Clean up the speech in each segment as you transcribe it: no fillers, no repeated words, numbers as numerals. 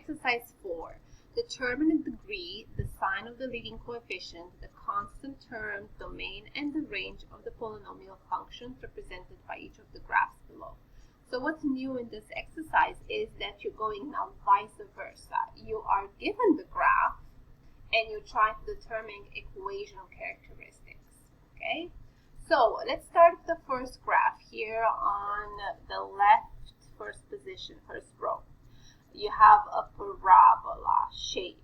Exercise 4. Determine in degree the sign of the leading coefficient, the constant term, domain, and the range of the polynomial functions represented by each of the graphs below. So what's new in this exercise is that you're going now vice versa. You are given the graph and you're trying to determine equational characteristics. Okay? So let's start with the first graph here on the left first position, first row. You have a parabola shape.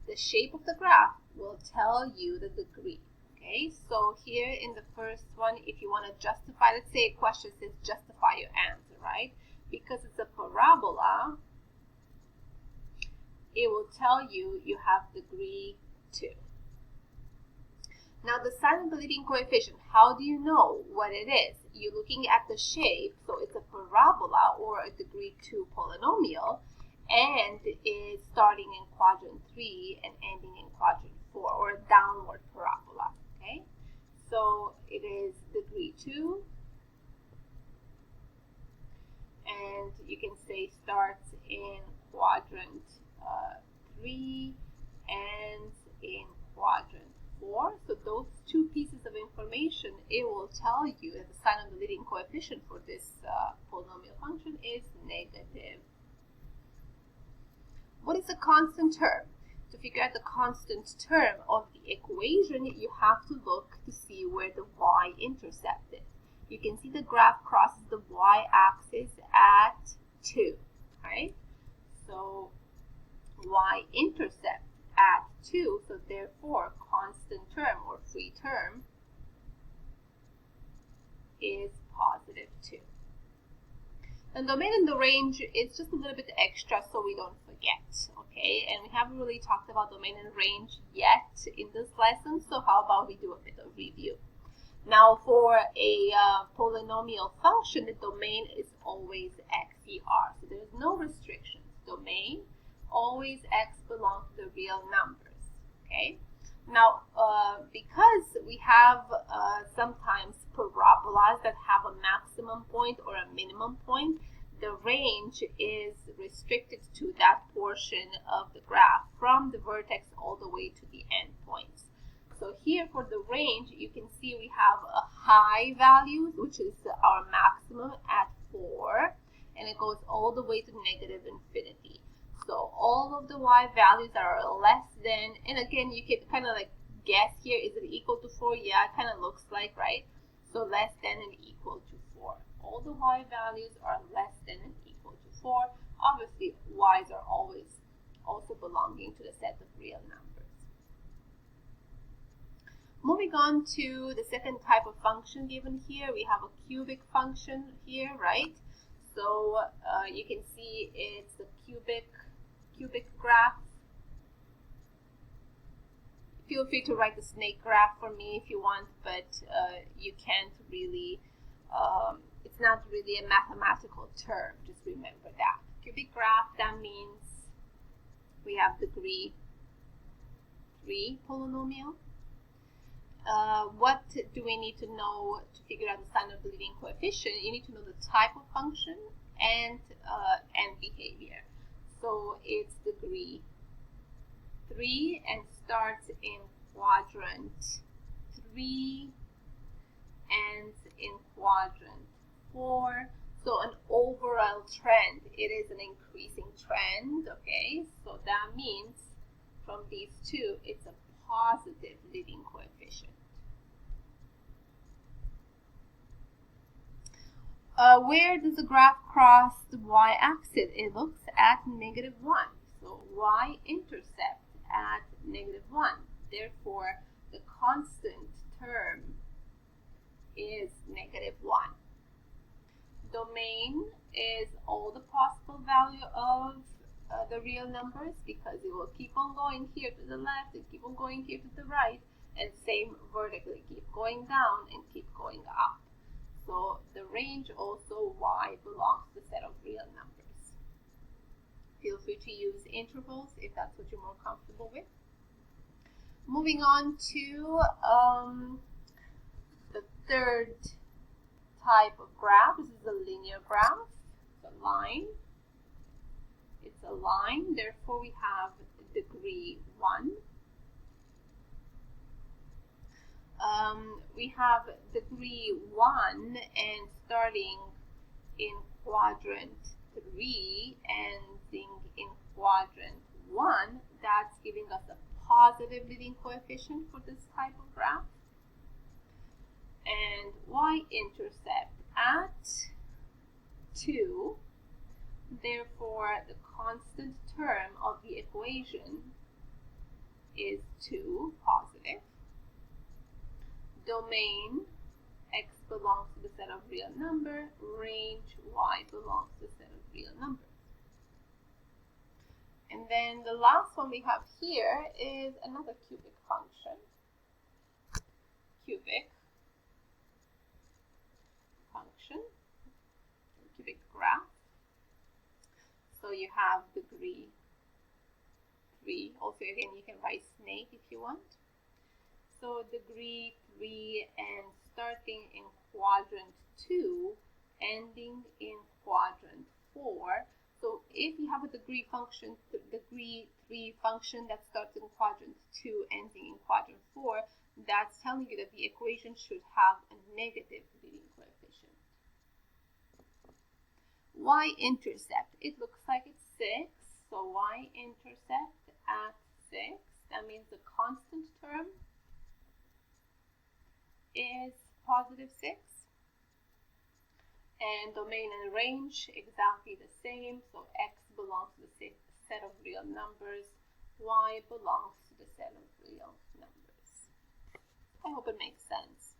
The shape of the graph will tell you the degree. Okay, so here in the first one, if you want to justify, let's say a question says justify your answer, right? Because it's a parabola, it will tell you you have degree 2. Now the sign of the leading coefficient, how do you know what it is? You're looking at the shape, so it's a parabola or a degree 2 polynomial, and is starting in quadrant 3 and ending in quadrant 4, or a downward parabola. Okay, so it is degree 2, and you can say starts in quadrant 3 and in quadrant 4. So those two pieces of information, it will tell you that the sign of the leading coefficient for this polynomial function is negative. What is a constant term? To figure out the constant term of the equation, you have to look to see where the y-intercept is. You can see the graph crosses the y-axis at 2, right? So y-intercept at 2, so therefore constant term or free term is positive 2. And domain and the range is just a little bit extra so we don't forget, okay? And we haven't really talked about domain and range yet in this lesson, so how about we do a bit of review. Now for a polynomial function, the domain is always x, so there's no restrictions. Domain, always x belongs to the real numbers, okay? Now, because we have sometimes parabolas that have a maximum point or a minimum point, the range is restricted to that portion of the graph from the vertex all the way to the end points. So here for the range, you can see we have a high value, which is our maximum at 4, and it goes all the way to negative infinity. So all of the y values that are less than, and again, you can kind of like guess here, is it equal to 4? Yeah, it kind of looks like, right? So less than and equal to 4. All the y values are less than and equal to 4. Obviously, y's are always also belonging to the set of real numbers. Moving on to the second type of function given here, we have a cubic function here, right? So you can see it's the cubic graph. Feel free to write the snake graph for me if you want, but you can't really, it's not really a mathematical term, just remember that. Cubic graph, that means we have degree 3 polynomial. What do we need to know to figure out the sign of the leading coefficient? You need to know the type of function and behavior. So it's degree 3 and starts in quadrant 3 and in quadrant 4. So an overall trend, it is an increasing trend, okay? So that means from these two, it's a positive leading coefficient. Where does the graph cross the y-axis? It looks at negative 1. So y-intercept at negative 1. Therefore, the constant term is negative 1. Domain is all the possible value of the real numbers, because it will keep on going here to the left and keep on going here to the right, and same vertically, keep going down and keep going up. So the range also y belongs to the set of real numbers. Feel free to use intervals if that's what you're more comfortable with. Moving on to the third type of graph. This is a linear graph, it's a line. It's a line, therefore we have degree 1. We have degree 1 and starting in quadrant 3, ending in quadrant 1. That's giving us a positive leading coefficient for this type of graph. And y-intercept at 2. Therefore, the constant term of the equation is 2, positive. Domain, x belongs to the set of real numbers. Range, y belongs to the set of real numbers. And then the last one we have here is another cubic function. Cubic function, cubic graph. So you have degree 3. Also, again, you can write snake if you want. So degree 3 and starting in quadrant 2, ending in quadrant 4. So if you have a degree 3 function that starts in quadrant 2, ending in quadrant 4, that's telling you that the equation should have a negative leading coefficient. Y-intercept, it looks like it's 6. So y-intercept at 6, that means the constant term is positive 6. And domain and range, exactly the same. So x belongs to the set of real numbers. Y belongs to the set of real numbers. I hope it makes sense.